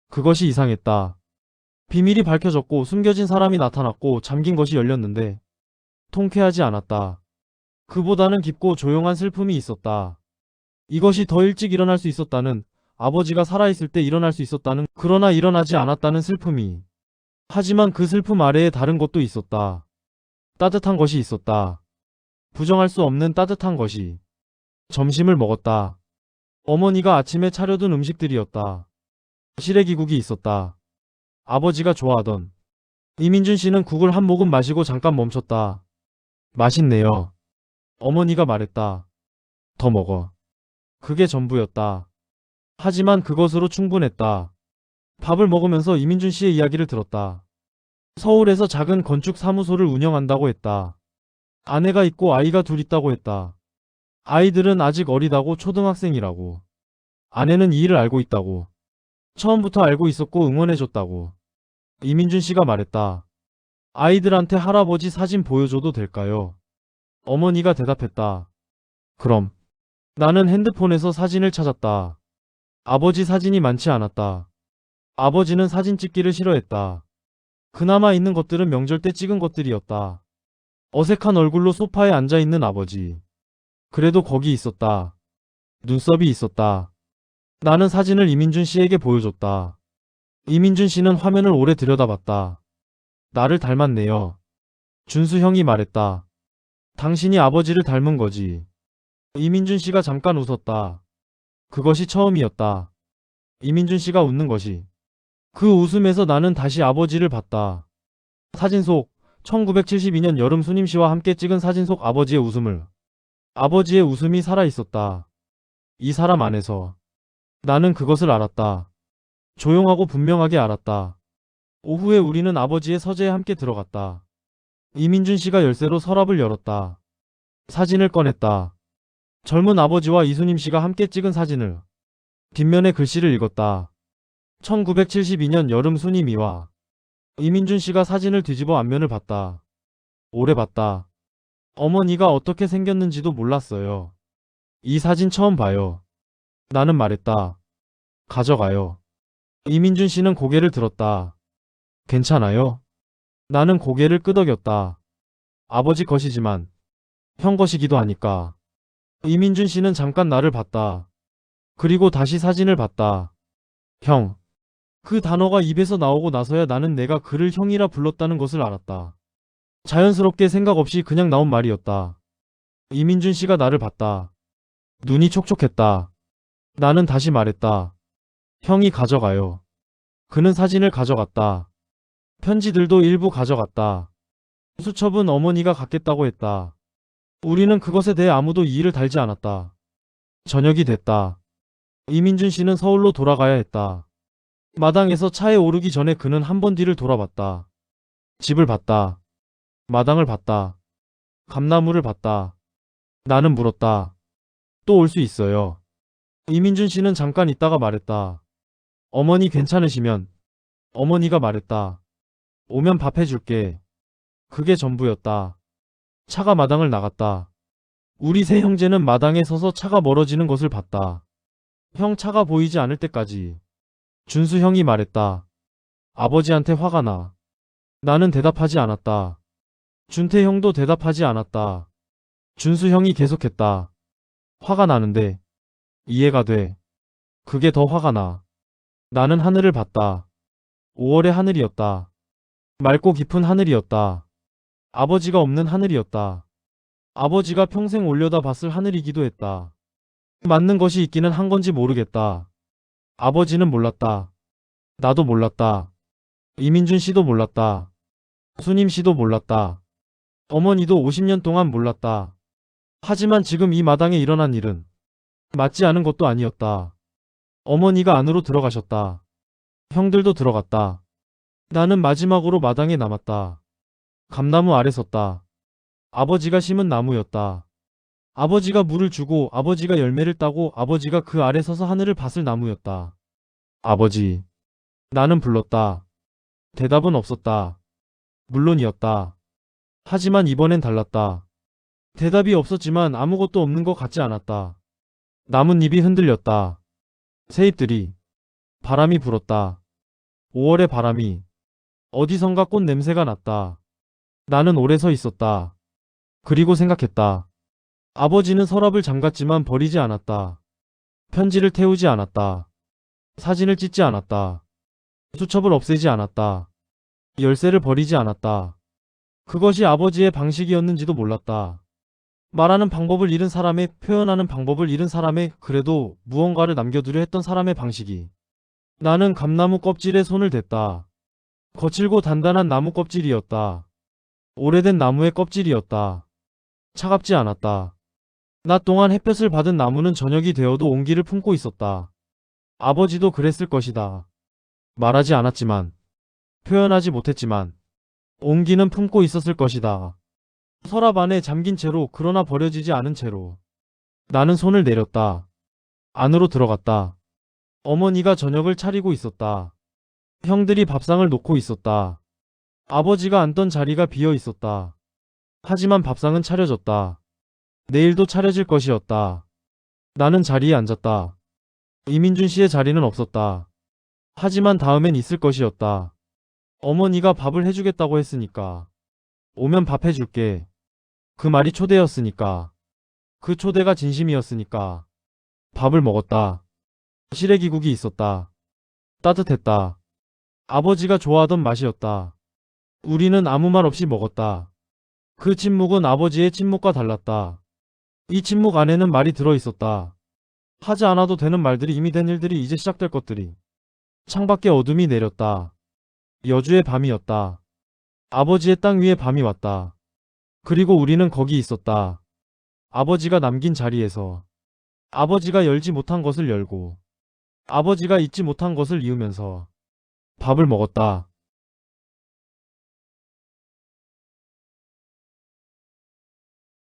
Speaker 1: 그것이 이상했다. 비밀이 밝혀졌고 숨겨진 사람이 나타났고 잠긴 것이 열렸는데 통쾌하지 않았다. 그보다는 깊고 조용한 슬픔이 있었다. 이것이 더 일찍 일어날 수 있었다는, 아버지가 살아있을 때 일어날 수 있었다는, 그러나 일어나지 않았다는 슬픔이. 하지만 그 슬픔 아래에 다른 것도 있었다. 따뜻한 것이 있었다. 부정할 수 없는 따뜻한 것이. 점심을 먹었다. 어머니가 아침에 차려둔 음식들이었다. 시래기국이 있었다. 아버지가 좋아하던. 이민준 씨는 국을 한 모금 마시고 잠깐 멈췄다. 맛있네요. 어머니가 말했다. 더 먹어. 그게 전부였다. 하지만 그것으로 충분했다. 밥을 먹으면서 이민준 씨의 이야기를 들었다. 서울에서 작은 건축 사무소를 운영한다고 했다. 아내가 있고 아이가 둘 있다고 했다. 아이들은 아직 어리다고 초등학생이라고. 아내는 이 일을 알고 있다고. 처음부터 알고 있었고 응원해줬다고. 이민준 씨가 말했다. 아이들한테 할아버지 사진 보여줘도 될까요? 어머니가 대답했다. 그럼. 나는 핸드폰에서 사진을 찾았다. 아버지 사진이 많지 않았다. 아버지는 사진 찍기를 싫어했다. 그나마 있는 것들은 명절 때 찍은 것들이었다. 어색한 얼굴로 소파에 앉아있는 아버지. 그래도 거기 있었다. 눈썹이 있었다. 나는 사진을 이민준 씨에게 보여줬다. 이민준 씨는 화면을 오래 들여다봤다. 나를 닮았네요. 준수 형이 말했다. 당신이 아버지를 닮은 거지. 이민준 씨가 잠깐 웃었다. 그것이 처음이었다. 이민준 씨가 웃는 것이. 그 웃음에서 나는 다시 아버지를 봤다. 사진 속 1972년 여름 수님 씨와 함께 찍은 사진 속 아버지의 웃음을. 아버지의 웃음이 살아 있었다. 이 사람 안에서. 나는 그것을 알았다. 조용하고 분명하게 알았다. 오후에 우리는 아버지의 서재에 함께 들어갔다. 이민준 씨가 열쇠로 서랍을 열었다. 사진을 꺼냈다. 젊은 아버지와 이수님 씨가 함께 찍은 사진을. 뒷면에 글씨를 읽었다. 1972년 여름 수님이와. 이민준 씨가 사진을 뒤집어 앞면을 봤다. 오래 봤다. 어머니가 어떻게 생겼는지도 몰랐어요. 이 사진 처음 봐요. 나는 말했다. 가져가요. 이민준 씨는 고개를 들었다. 괜찮아요? 나는 고개를 끄덕였다. 아버지 것이지만 형 것이기도 하니까. 이민준 씨는 잠깐 나를 봤다. 그리고 다시 사진을 봤다. 형. 그 단어가 입에서 나오고 나서야 나는 내가 그를 형이라 불렀다는 것을 알았다. 자연스럽게 생각 없이 그냥 나온 말이었다. 이민준 씨가 나를 봤다. 눈이 촉촉했다. 나는 다시 말했다. 형이 가져가요. 그는 사진을 가져갔다. 편지들도 일부 가져갔다. 수첩은 어머니가 갖겠다고 했다. 우리는 그것에 대해 아무도 이의를 달지 않았다. 저녁이 됐다. 이민준 씨는 서울로 돌아가야 했다. 마당에서 차에 오르기 전에 그는 한 번 뒤를 돌아봤다. 집을 봤다. 마당을 봤다. 감나무를 봤다. 나는 물었다. 또 올 수 있어요. 이민준 씨는 잠깐 있다가 말했다. 어머니 괜찮으시면. 어머니가 말했다. 오면 밥 해줄게. 그게 전부였다. 차가 마당을 나갔다. 우리 세 형제는 마당에 서서 차가 멀어지는 것을 봤다. 형 차가 보이지 않을 때까지. 준수 형이 말했다. 아버지한테 화가 나. 나는 대답하지 않았다. 준태 형도 대답하지 않았다. 준수 형이 계속했다. 화가 나는데. 이해가 돼. 그게 더 화가 나. 나는 하늘을 봤다. 5월의 하늘이었다. 맑고 깊은 하늘이었다. 아버지가 없는 하늘이었다. 아버지가 평생 올려다봤을 하늘이기도 했다. 맞는 것이 있기는 한 건지 모르겠다. 아버지는 몰랐다. 나도 몰랐다. 이민준 씨도 몰랐다. 수님 씨도 몰랐다. 어머니도 50년 동안 몰랐다. 하지만 지금 이 마당에 일어난 일은 맞지 않은 것도 아니었다. 어머니가 안으로 들어가셨다. 형들도 들어갔다. 나는 마지막으로 마당에 남았다. 감나무 아래 섰다. 아버지가 심은 나무였다. 아버지가 물을 주고 아버지가 열매를 따고 아버지가 그 아래 서서 하늘을 봤을 나무였다. 아버지. 나는 불렀다. 대답은 없었다. 물론이었다. 하지만 이번엔 달랐다. 대답이 없었지만 아무것도 없는 것 같지 않았다. 나뭇잎이 흔들렸다. 새잎들이. 바람이 불었다. 5월의 바람이. 어디선가 꽃 냄새가 났다. 나는 오래 서 있었다. 그리고 생각했다. 아버지는 서랍을 잠갔지만 버리지 않았다. 편지를 태우지 않았다. 사진을 찢지 않았다. 수첩을 없애지 않았다. 열쇠를 버리지 않았다. 그것이 아버지의 방식이었는지도 몰랐다. 말하는 방법을 잃은 사람의, 표현하는 방법을 잃은 사람의, 그래도 무언가를 남겨두려 했던 사람의 방식이. 나는 감나무 껍질에 손을 댔다. 거칠고 단단한 나무 껍질이었다. 오래된 나무의 껍질이었다. 차갑지 않았다. 낮 동안 햇볕을 받은 나무는 저녁이 되어도 온기를 품고 있었다. 아버지도 그랬을 것이다. 말하지 않았지만, 표현하지 못했지만, 온기는 품고 있었을 것이다. 서랍 안에 잠긴 채로, 그러나 버려지지 않은 채로. 나는 손을 내렸다. 안으로 들어갔다. 어머니가 저녁을 차리고 있었다. 형들이 밥상을 놓고 있었다. 아버지가 앉던 자리가 비어 있었다. 하지만 밥상은 차려졌다. 내일도 차려질 것이었다. 나는 자리에 앉았다. 이민준 씨의 자리는 없었다. 하지만 다음엔 있을 것이었다. 어머니가 밥을 해주겠다고 했으니까. 오면 밥 해줄게. 그 말이 초대였으니까. 그 초대가 진심이었으니까. 밥을 먹었다. 시래기국이 있었다. 따뜻했다. 아버지가 좋아하던 맛이었다. 우리는 아무 말 없이 먹었다. 그 침묵은 아버지의 침묵과 달랐다. 이 침묵 안에는 말이 들어있었다. 하지 않아도 되는 말들이 이미 된 일들이 이제 시작될 것들이. 창밖에 어둠이 내렸다. 여주의 밤이었다. 아버지의 땅 위에 밤이 왔다. 그리고 우리는 거기 있었다. 아버지가 남긴 자리에서. 아버지가 열지 못한 것을 열고 아버지가 잊지 못한 것을 이으면서 밥을 먹었다.